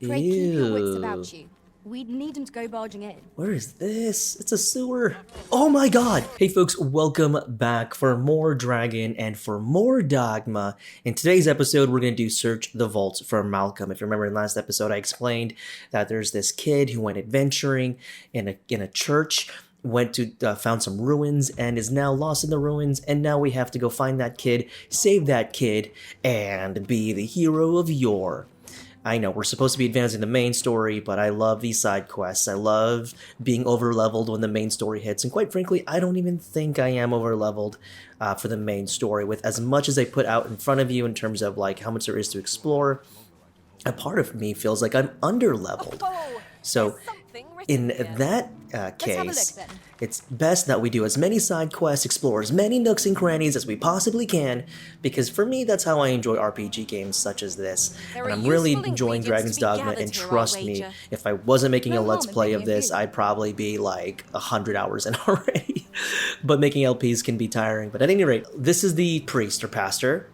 Pray keep your wits Ew. about you. We'd need him to go barging in. Where is this? It's a sewer. Oh my god! Hey folks, welcome back for more Dragon and for more Dogma. In today's episode, we're going to do Search the Vaults for Malcolm. If you remember in last episode, I explained that there's this kid who went adventuring in a church, went to found some ruins and is now lost in the ruins, and now we have to go find that kid, save that kid, and be the hero of yore. I know, we're supposed to be advancing the main story, but I love these side quests. I love being over-leveled when the main story hits, and quite frankly, I don't even think I am over-leveled for the main story. With as much as I put out in front of you in terms of like how much there is to explore, a part of me feels like I'm under-leveled. So in that case, it's best that we do as many side quests, explore as many nooks and crannies as we possibly can, because for me, that's how I enjoy RPG games such as this. And I'm really enjoying Dragon's Dogma, and trust me, if I wasn't making a Let's Play of this, I'd probably be like 100 hours in already. But making LPs can be tiring. But at any rate, this is the priest or pastor.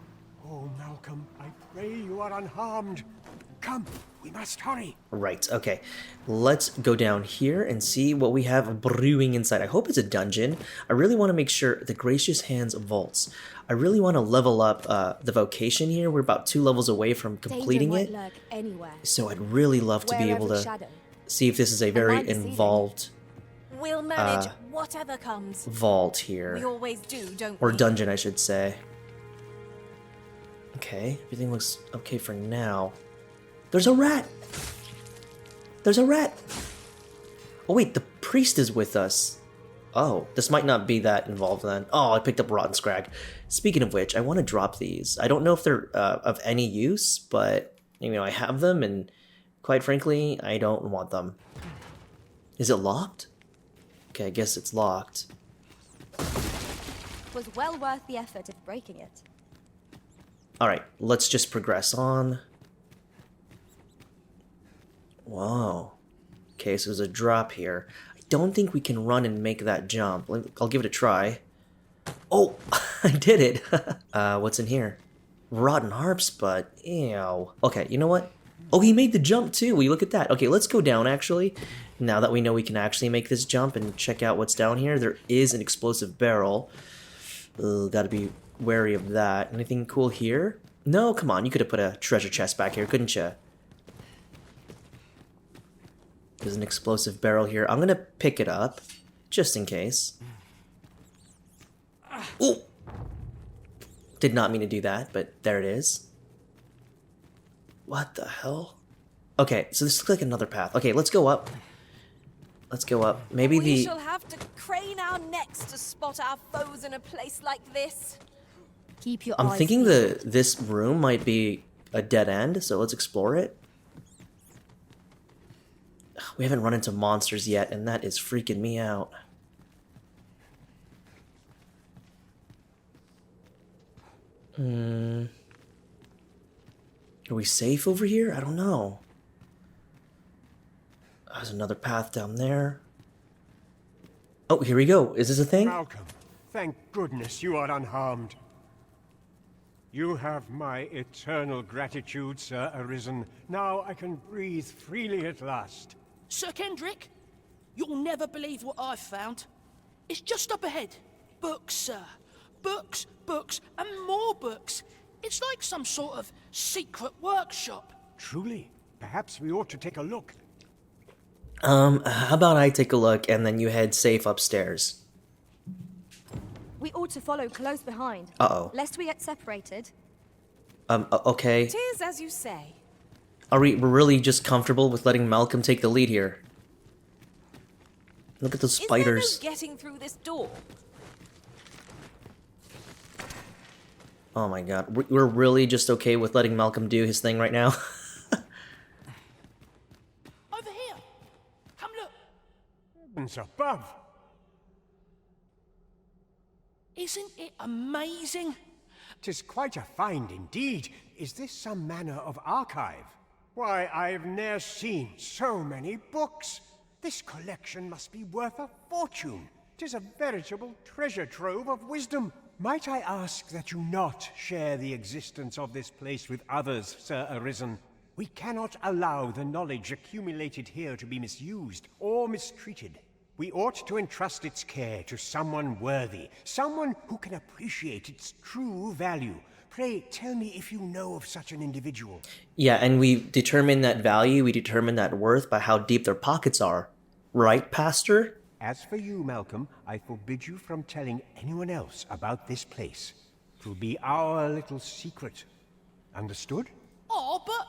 Oh, Malcolm, I pray you are unharmed. Come, we must hurry. Right, okay. Let's go down here and see what we have brewing inside. I hope it's a dungeon. I really want to make sure the Gracious Hands vaults. I really want to level up the vocation here. We're about 2 levels away from completing it. So I'd really love to be able to see if this is a very involved We'll manage whatever comes. vault here. We always do, don't Or we? dungeon, I should say. Okay, everything looks okay for now. There's a rat! There's a rat! Oh wait, the priest is with us. Oh, this might not be that involved then. Oh, I picked up rotten scrag. Speaking of which, I want to drop these. I don't know if they're of any use, but, you know, I have them, and quite frankly, I don't want them. Is it locked? Okay, I guess it's locked. Was well worth the effort of breaking it. Alright, let's just progress on. Whoa. Okay, so there's a drop here. I don't think we can run and make that jump. I'll give it a try. Oh, I did it. What's in here? Rotten harps, but ew. Okay, you know what? Oh, he made the jump too. Will you look at that? Okay, let's go down actually. Now that we know we can actually make this jump and check out what's down here. There is an explosive barrel. Gotta be wary of that. Anything cool here? No, come on. You could have put a treasure chest back here, couldn't you? There's an explosive barrel here. I'm gonna pick it up, just in case. Ooh! Did not mean to do that, but there it is. What the hell? Okay, so this looks like another path. Okay, let's go up. Let's go up. Maybe We shall have to crane our necks to spot our foes in a place like this. Keep your I'm eyes thinking peeled. this room might be a dead end, so let's explore it. We haven't run into monsters yet, and that is freaking me out. Are we safe over here? I don't know. There's another path down there. Oh, here we go. Is this a thing? Malcolm, thank goodness you are unharmed. You have my eternal gratitude, Sir Arisen. Now I can breathe freely at last. Sir Kendrick, you'll never believe what I've found. It's just up ahead. Books, sir. Books, books, and more books. It's like some sort of secret workshop. Truly, perhaps we ought to take a look. How about I take a look and then you head safe upstairs? We ought to follow close behind. Uh-oh. Lest we get separated. Okay. Tis as you say. We're really just comfortable with letting Malcolm take the lead here? Look at those spiders. Is there no getting through this door? Oh my god. We're really just okay with letting Malcolm do his thing right now? Over here. Come look. Heavens above! Isn't it amazing? 'Tis quite a find indeed. Is this some manner of archive? Why, I've ne'er seen so many books. This collection must be worth a fortune. 'Tis a veritable treasure trove of wisdom. Might I ask that you not share the existence of this place with others, Sir Arisen? We cannot allow the knowledge accumulated here to be misused or mistreated. We ought to entrust its care to someone worthy, someone who can appreciate its true value. Pray tell me if you know of such an individual. Yeah, and we determine that value, we determine that worth by how deep their pockets are. Right, Pastor? As for you, Malcolm, I forbid you from telling anyone else about this place. It will be our little secret. Understood? Oh, but...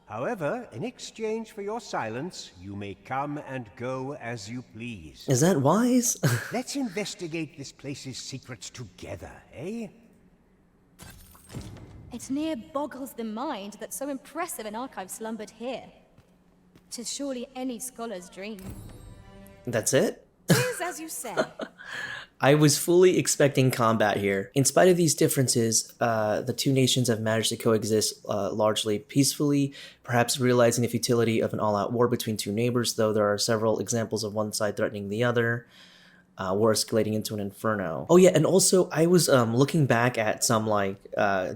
However, in exchange for your silence, you may come and go as you please. Is that wise? Let's investigate this place's secrets together, eh? It near boggles the mind that so impressive an archive slumbered here. 'Tis surely any scholar's dream. That's it? Is as you say. I was fully expecting combat here. In spite of these differences, the two nations have managed to coexist largely peacefully, perhaps realizing the futility of an all-out war between two neighbors, though there are several examples of one side threatening the other, war escalating into an inferno. Oh yeah, and also I was looking back at some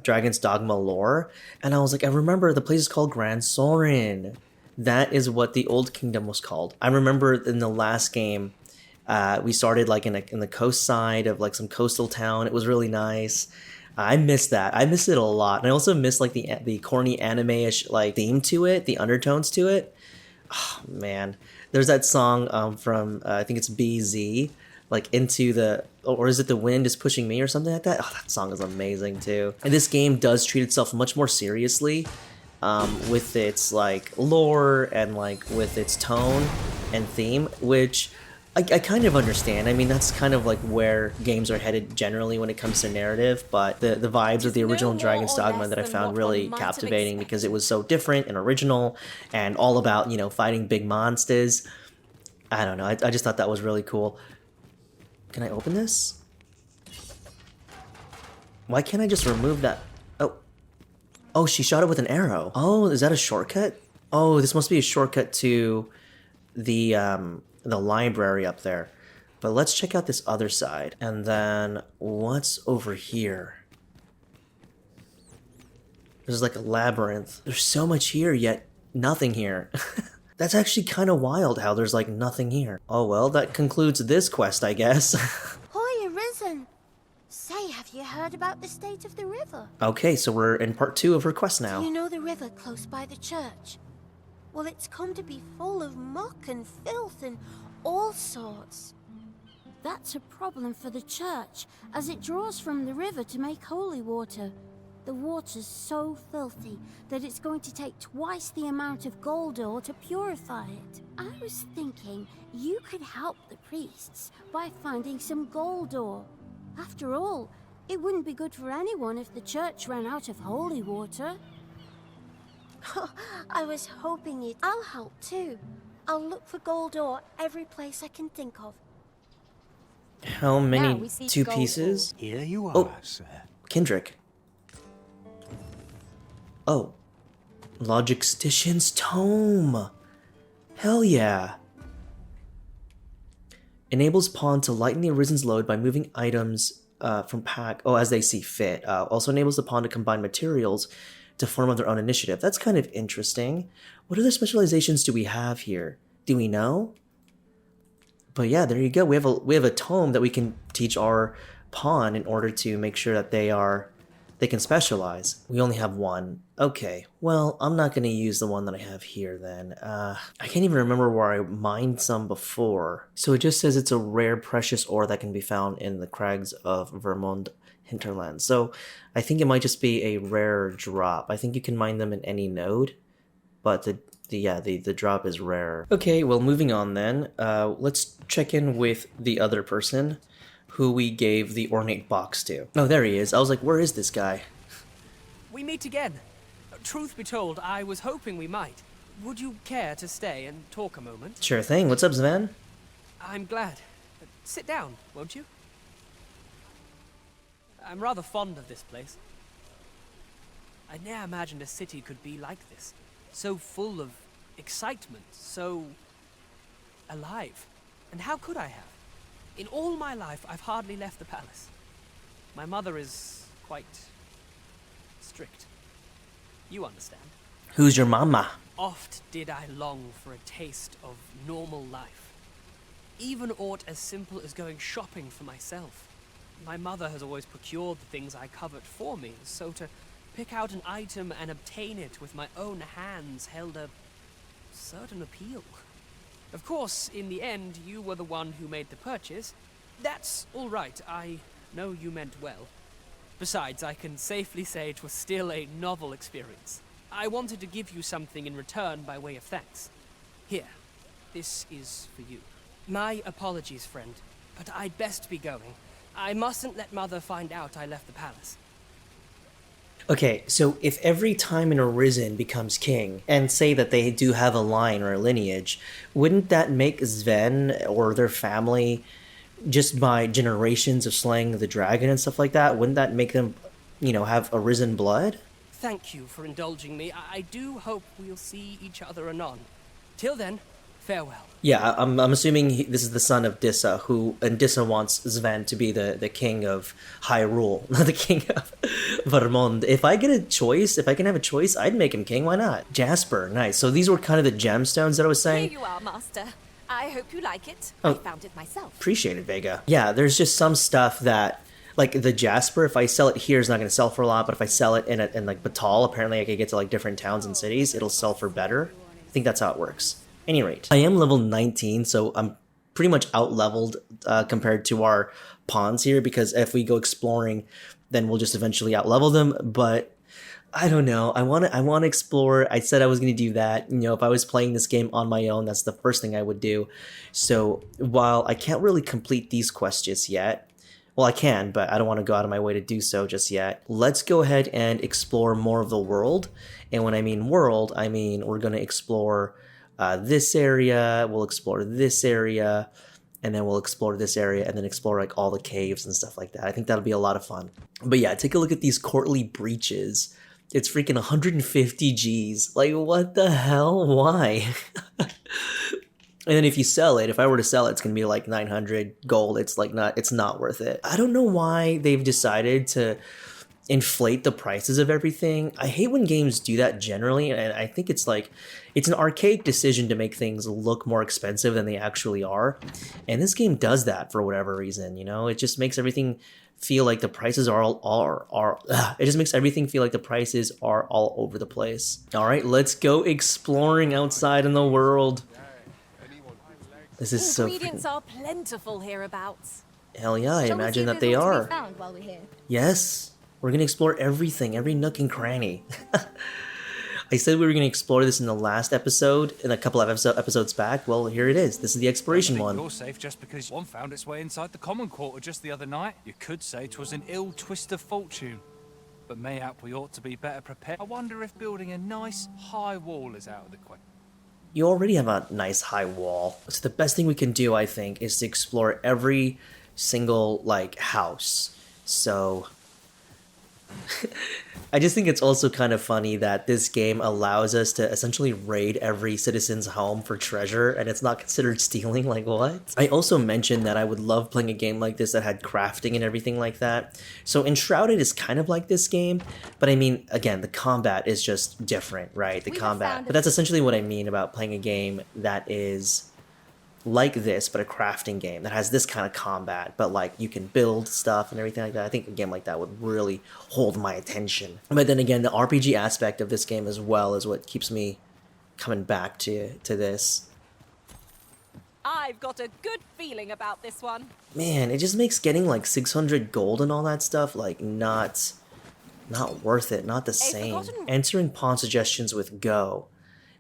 Dragon's Dogma lore, and I was like, I remember the place is called Grand Sorin. That is what the Old Kingdom was called. I remember in the last game, we started in the coast side of some coastal town. It was really nice. I missed that. I missed it a lot, and I also missed the corny anime-ish theme to it, the undertones to it. Oh man, there's that song from I think it's BZ, Into the, or is it The Wind is Pushing Me or something like that. Oh, that song is amazing too. And this game does treat itself much more seriously. With its lore and with its tone and theme, which I kind of understand. I mean, that's kind of where games are headed generally when it comes to narrative, but the vibes of the original Dragon's Dogma that I found really captivating because it was so different and original and all about, fighting big monsters. I don't know, I just thought that was really cool. Can I open this? Why can't I just remove that? Oh, she shot it with an arrow. Oh, is that a shortcut? Oh, this must be a shortcut to the library up there. But let's check out this other side. And then what's over here? There's a labyrinth. There's so much here, yet nothing here. That's actually kind of wild how there's nothing here. Oh well, that concludes this quest, I guess. Hoy, Arisen! Say, have you heard about the state of the river? Okay, so we're in part 2 of her quest now. Do you know the river close by the church? Well, it's come to be full of muck and filth and all sorts. That's a problem for the church, as it draws from the river to make holy water. The water's so filthy that it's going to take twice the amount of gold ore to purify it. I was thinking you could help the priests by finding some gold ore. After all, it wouldn't be good for anyone if the church ran out of holy water. I was hoping it. I'll help too. I'll look for gold ore every place I can think of. How many? we see 2 gold pieces? Here you are, Oh. sir. Kendrick. Oh. Logistician's Tome. Hell yeah. Enables pawn to lighten the Arisen's load by moving items from pack as they see fit. Also enables the pawn to combine materials to form of their own initiative. That's kind of interesting. What other specializations do we have here? Do we know? But yeah, there you go. We have a tome that we can teach our pawn in order to make sure that they can specialize. We only have one. Okay, well, I'm not going to use the one that I have here then. I can't even remember where I mined some before. So it just says it's a rare precious ore that can be found in the crags of Vermont hinterland. So I think it might just be a rare drop. I think you can mine them in any node, but the drop is rare. Okay, well, moving on then. Let's check in with the other person who we gave the ornate box to. Oh, there he is. I was like, where is this guy? We meet again. Truth be told, I was hoping we might. Would you care to stay and talk a moment? Sure thing. What's up, Sven? I'm glad. Sit down, won't you? I'm rather fond of this place. I ne'er imagined a city could be like this. So full of excitement, so alive. And how could I have? In all my life, I've hardly left the palace. My mother is quite strict. You understand. Who's your mama? Oft did I long for a taste of normal life. Even aught as simple as going shopping for myself. My mother has always procured the things I covet for me, so to pick out an item and obtain it with my own hands held a certain appeal. Of course, in the end, you were the one who made the purchase. That's all right, I know you meant well. Besides, I can safely say it was still a novel experience. I wanted to give you something in return by way of thanks. Here, this is for you. My apologies, friend, but I'd best be going. I mustn't let Mother find out I left the palace. Okay, so if every time an Arisen becomes king, and say that they do have a line or a lineage, wouldn't that make Sven or their family, just by generations of slaying the dragon and stuff like that, wouldn't that make them, you know, have Arisen blood? Thank you for indulging me. I do hope we'll see each other anon. Till then, farewell. Yeah, I'm assuming this is the son of Dissa, and Dissa wants Sven to be the king of Hyrule, not the king of Vermont. If I get a choice, if I can have a choice, I'd make him king, why not? Jasper, nice. So these were kind of the gemstones that I was saying? Here you are, Master. I hope you like it. Oh. I found it myself. Appreciate it, Vega. Yeah, there's just some stuff that, like the Jasper, if I sell it here, it's not going to sell for a lot, but if I sell it in like Batal, apparently I could get to like different towns and cities, it'll sell for better. I think that's how it works. Any rate, I am level 19, so I'm pretty much out-leveled compared to our pawns here, because if we go exploring, then we'll just eventually out-level them, but I don't know. I want to explore. I said I was going to do that. You know, if I was playing this game on my own, that's the first thing I would do. So while I can't really complete these quests just yet, well, I can, but I don't want to go out of my way to do so just yet. Let's go ahead and explore more of the world. And when I mean world, I mean we're going to explore this area, we'll explore this area, and then we'll explore this area, and then explore like all the caves and stuff like that. I think that'll be a lot of fun. But yeah, take a look at these courtly breaches. It's freaking 150 Gs. Like, what the hell? Why? And then if you sell it, if I were to sell it, it's gonna be like 900 gold. It's not worth it. I don't know why they've decided to inflate the prices of everything. I hate when games do that generally, and I think it's an archaic decision to make things look more expensive than they actually are. And this game does that for whatever reason, you know? It just makes everything feel like the prices it just makes everything feel like the prices are all over the place. All right, let's go exploring outside in the world. This is so Ingredients are plentiful hereabouts. Hell yeah, I Shall we see imagine if that they there's more to are. be found while we're here? Yes, we're gonna explore everything, every nook and cranny. I said we were gonna explore this in the last episode, in a couple of episodes back. Well, here it is. This is the exploration one. You're safe just because one found its way inside the common quarter just the other night. You could say 'twas an ill twist of fortune. But mayhap we ought to be better prepared. I wonder if building a nice high wall is out of the question. You already have a nice high wall. So the best thing we can do, I think, is to explore every single, like, house. So I just think it's also kind of funny that this game allows us to essentially raid every citizen's home for treasure, and it's not considered stealing. Like, what? I also mentioned that I would love playing a game like this that had crafting and everything like that. So Enshrouded is kind of like this game, but I mean, again, the combat is just different, right? The combat. But that's essentially what I mean about playing a game that is like this, but a crafting game that has this kind of combat, but like you can build stuff and everything like that. I think a game like that would really hold my attention. But then again, the RPG aspect of this game as well is what keeps me coming back to this. I've got a good feeling about this one. Man, it just makes getting like 600 gold and all that stuff like not worth it, not the same. Entering pawn suggestions with go.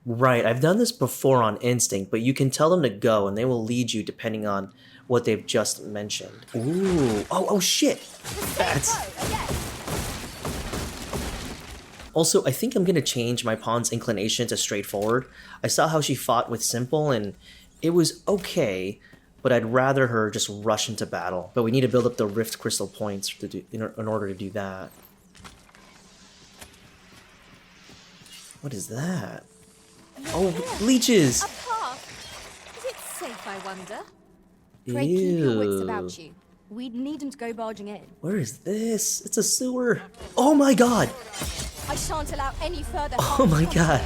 Right, I've done this before on Instinct, but you can tell them to go and they will lead you depending on what they've just mentioned. Ooh, oh shit! That's... Also, I think I'm gonna change my pawn's inclination to straightforward. I saw how she fought with simple and it was okay, but I'd rather her just rush into battle. But we need to build up the Rift Crystal points to do, in order to do that. What is that? Oh, leeches! A path. Is it safe, I wonder? Pray keep your wits Ew. about you. We'd need them to go barging in. Where is this? It's a sewer. Oh my god! I shan't allow any further Oh harm my to come god.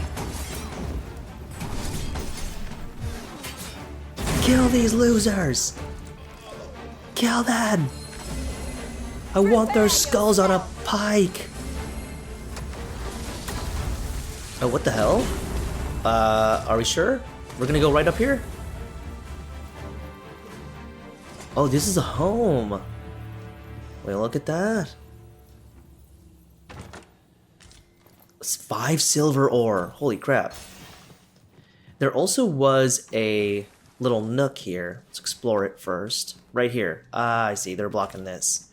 Kill these losers! Kill them! I want their skulls on a pike! Oh, what the hell? Are we sure? We're gonna go right up here? Oh, this is a home! Wait, look at that. It's 5 silver ore. Holy crap. There also was a little nook here. Let's explore it first. Right here. Ah, I see. They're blocking this.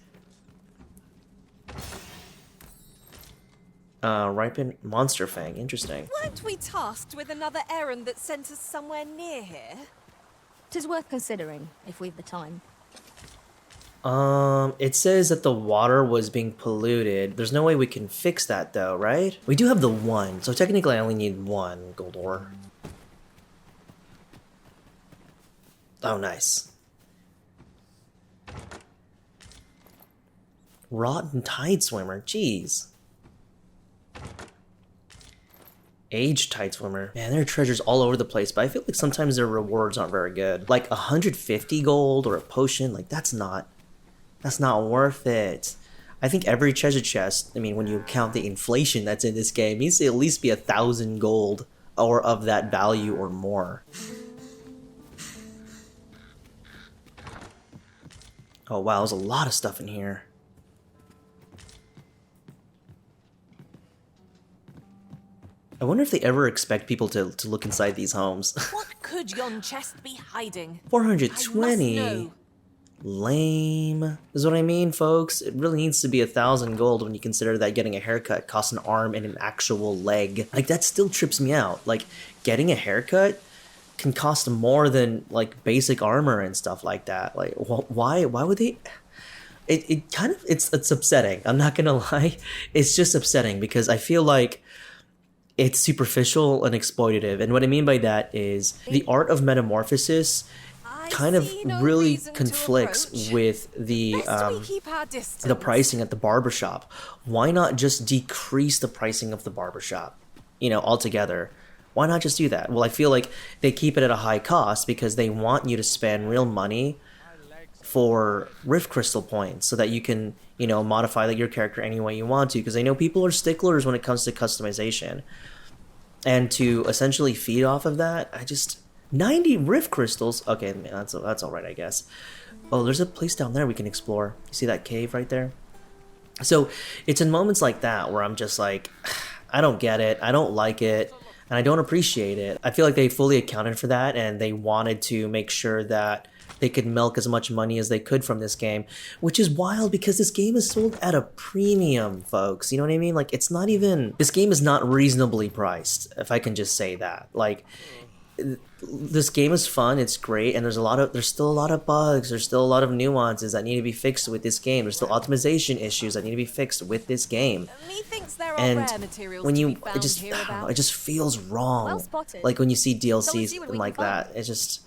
Ripened monster fang. Interesting. Weren't we tasked with another errand that sent us somewhere near here? 'Tis worth considering, if we've the time. It says that the water was being polluted. There's no way we can fix that though, right? We do have the 1, so technically I only need 1 gold ore. Oh, nice. Rotten tide swimmer, jeez. Aged tide swimmer. Man, there are treasures all over the place, but I feel like sometimes their rewards aren't very good. Like 150 gold or a potion, like that's not worth it. I think every treasure chest, I mean, when you count the inflation that's in this game, needs to at least be 1,000 gold or of that value or more. Oh wow, there's a lot of stuff in here. I wonder if they ever expect people to look inside these homes. What could yon chest be hiding? 420. I must know. Lame. Is what I mean, folks. It really needs to be 1,000 gold when you consider that getting a haircut costs an arm and an actual leg. Like, that still trips me out. Like, getting a haircut can cost more than, like, basic armor and stuff like that. Like, why would they... It kind of... It's upsetting. I'm not gonna lie. It's just upsetting because I feel like it's superficial and exploitative. And what I mean by that is the art of metamorphosis kind of really conflicts with the pricing at the barbershop. Why not just decrease the pricing of the barbershop, you know, altogether? Why not just do that? Well, I feel like they keep it at a high cost because they want you to spend real money for rift crystal points so that you can, you know, modify like your character any way you want to, because I know people are sticklers when it comes to customization. And to essentially feed off of that, 90 rift crystals. Okay, man, that's all right, I guess. Oh, there's a place down there we can explore. You see that cave right there? So it's in moments like that where I'm just like, I don't get it, I don't like it, and I don't appreciate it. I feel like they fully accounted for that, and they wanted to make sure that they could milk as much money as they could from this game, which is wild because this game is sold at a premium, folks. You know what I mean? Like, it's not even... This game is not reasonably priced, if I can just say that. Like, this game is fun, it's great, and there's still a lot of bugs, there's still a lot of nuances that need to be fixed with this game. There's still optimization issues that need to be fixed with this game. Methinks there are And rare materials when to you, be found it just feels wrong. Well spotted. Like when you see So we'll DLCs see what and we like can that, find. it just,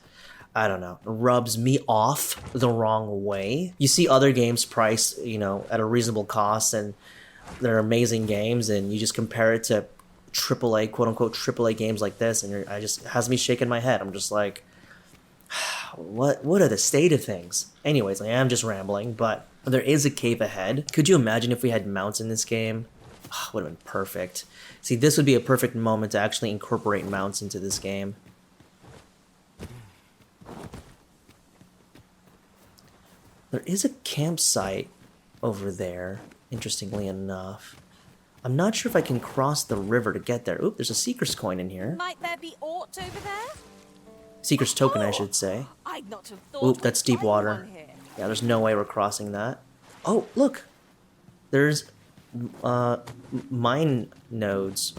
I don't know, rubs me off the wrong way. You see other games priced, you know, at a reasonable cost, and they're amazing games, and you just compare it to AAA, quote unquote AAA games like this, and it has me shaking my head. I'm just like, what are the state of things? Anyways, I am just rambling, but there is a cave ahead. Could you imagine if we had mounts in this game? Oh, would have been perfect. See, this would be a perfect moment to actually incorporate mounts into this game. There is a campsite over there, interestingly enough. I'm not sure if I can cross the river to get there. Oop, there's a Seeker's coin in here. Might there be aught over there? Seeker's token, I should say. I'd not have thought Oop, we'd that's deep find water. one here. Yeah, there's no way we're crossing that. Oh, look! There's, mine nodes.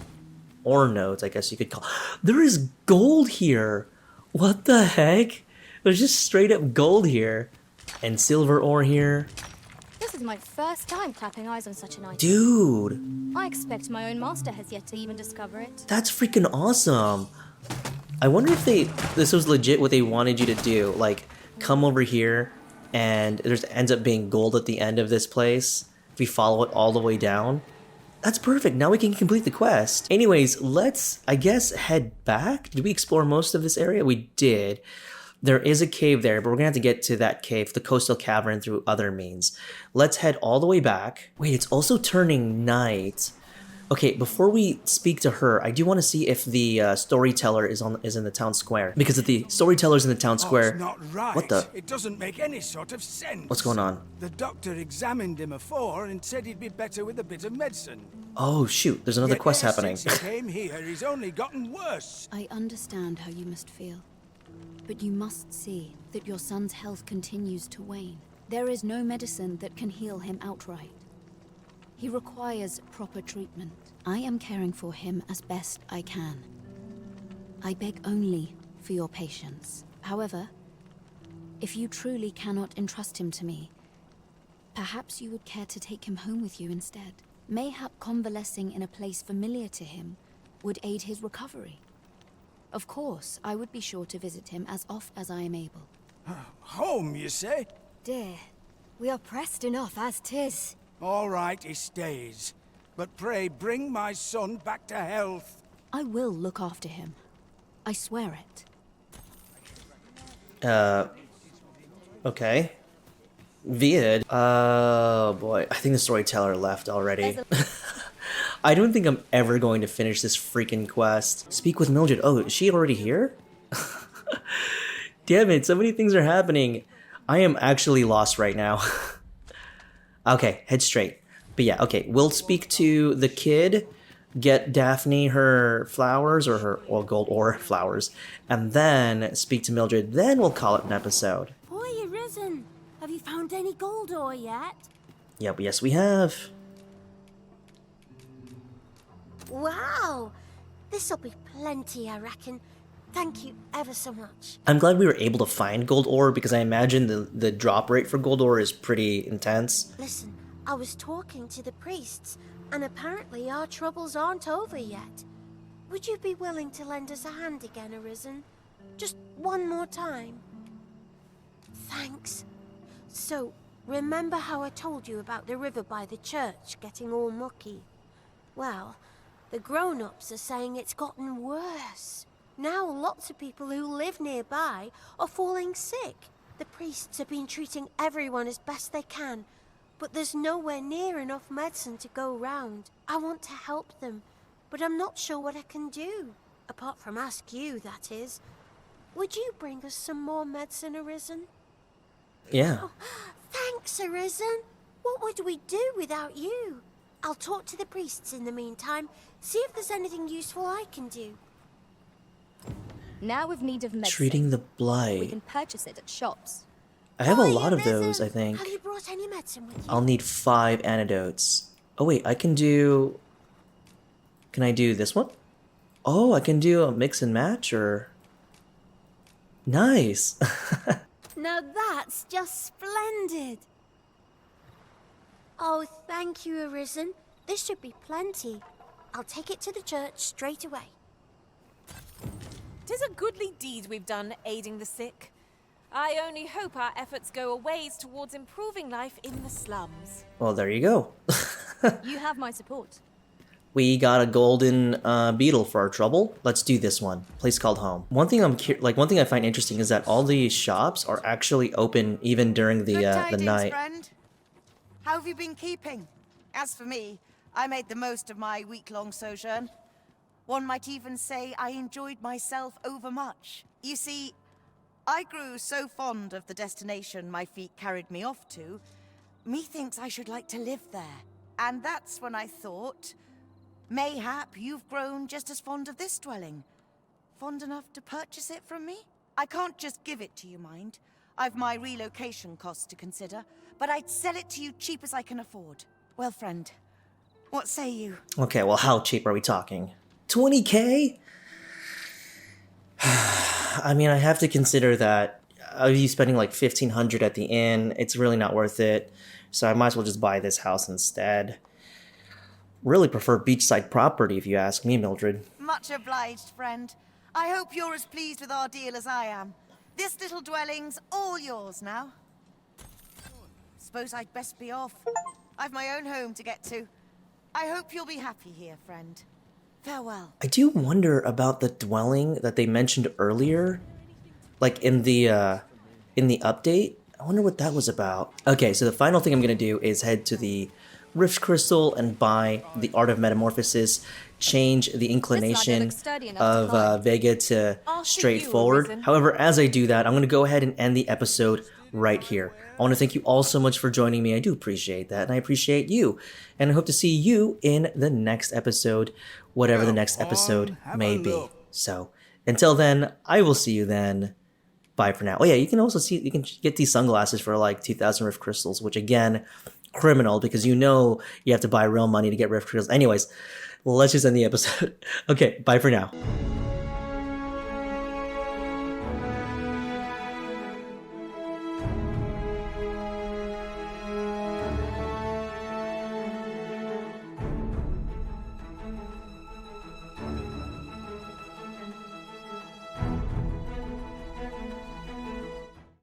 Ore nodes, I guess you could call. There is gold here! What the heck? There's just straight up gold here. And silver ore here. This is my first time clapping eyes on such an item. Dude! I expect my own master has yet to even discover it. That's freaking awesome! I wonder if this was legit what they wanted you to do. Like, come over here, and there ends up being gold at the end of this place. If we follow it all the way down. That's perfect. Now we can complete the quest. Anyways, let's, I guess, head back. Did we explore most of this area? We did. There is a cave there, but we're gonna have to get to that cave, the coastal cavern, through other means. Let's head all the way back. Wait, it's also turning night. Okay, before we speak to her, I do want to see if the storyteller is in the town square. Because if the storyteller's in the town square, it's not right. What the? It doesn't make any sort of sense. What's going on? The doctor examined him afore and said he'd be better with a bit of medicine. Oh shoot, there's another Yet quest ever happening. Since he came here, he's only gotten worse. I understand how you must feel. But you must see that your son's health continues to wane. There is no medicine that can heal him outright. He requires proper treatment. I am caring for him as best I can. I beg only for your patience. However, if you truly cannot entrust him to me, perhaps you would care to take him home with you instead. Mayhap convalescing in a place familiar to him would aid his recovery. Of course, I would be sure to visit him as oft as I am able. Home, you say? Dear, we are pressed enough as 'tis. All right, he stays. But pray bring my son back to health. I will look after him. I swear it. Okay. Weird. Oh boy, I think the storyteller left already. I don't think I'm ever going to finish this freaking quest. Speak with Mildred. Oh, is she already here? Damn it, so many things are happening. I am actually lost right now. Okay, head straight. But yeah, okay, we'll speak to the kid, get Daphne her flowers, or gold ore flowers, and then speak to Mildred. Then we'll call it an episode. Boy, you've risen. Have you found any gold ore yet? Yep, yes we have. Wow! This'll be plenty, I reckon. Thank you ever so much. I'm glad we were able to find gold ore because I imagine the drop rate for gold ore is pretty intense. Listen, I was talking to the priests, and apparently our troubles aren't over yet. Would you be willing to lend us a hand again, Arisen? Just one more time? Thanks. So, remember how I told you about the river by the church getting all mucky? Well, the grown-ups are saying it's gotten worse. Now lots of people who live nearby are falling sick. The priests have been treating everyone as best they can, but there's nowhere near enough medicine to go round. I want to help them, but I'm not sure what I can do. Apart from ask you, that is. Would you bring us some more medicine, Arisen? Yeah. Oh, thanks, Arisen. What would we do without you? I'll talk to the priests in the meantime, see if there's anything useful I can do. Now we've need of medicine. Treating the We blight. can purchase it at shops. I have a Boy, lot of Arisen, those, I think. Have you brought any medicine with you? I'll need 5 antidotes. Oh wait, I can do... Can I do this one? Oh, I can do a mix and match, or... Nice! Now that's just splendid. Oh, thank you, Arisen. This should be plenty. I'll take it to the church straight away. 'Tis a goodly deed we've done aiding the sick. I only hope our efforts go a ways towards improving life in the slums. Well, there you go. You have my support. We got a golden beetle for our trouble. Let's do this one. Place called home. One thing one thing I find interesting is that all these shops are actually open even during the night. Friend. How have you been keeping? As for me, I made the most of my week-long sojourn. One might even say I enjoyed myself overmuch. You see, I grew so fond of the destination my feet carried me off to, methinks I should like to live there. And that's when I thought, mayhap you've grown just as fond of this dwelling. Fond enough to purchase it from me? I can't just give it to you, mind. I've my relocation costs to consider, but I'd sell it to you cheap as I can afford. Well, friend, what say you? Okay, well, how cheap are we talking? 20k? I mean, I have to consider that I'll be spending like 1,500 at the inn. It's really not worth it. So I might as well just buy this house instead. Really prefer beachside property if you ask me, Mildred. Much obliged, friend. I hope you're as pleased with our deal as I am. This little dwelling's all yours now. Suppose I'd best be off. I've my own home to get to. I hope you'll be happy here, friend. Farewell. I do wonder about the dwelling that they mentioned earlier, like in the update. I wonder what that was about. Okay, so the final thing I'm gonna do is head to the Rift Crystal and buy the Art of Metamorphosis, change the inclination of Vega to straightforward. However, as I do that, I'm gonna go ahead and end the episode right here. I want to thank you all so much for joining me. I do appreciate that, and I appreciate you. And I hope to see you in the next episode, whatever the next episode may be. So, until then, I will see you then. Bye for now. Oh yeah, you can also see, you can get these sunglasses for like 2,000 Rift Crystals, which again, criminal, because you know you have to buy real money to get Rift Crystals. Anyways, let's just end the episode. Okay, bye for now.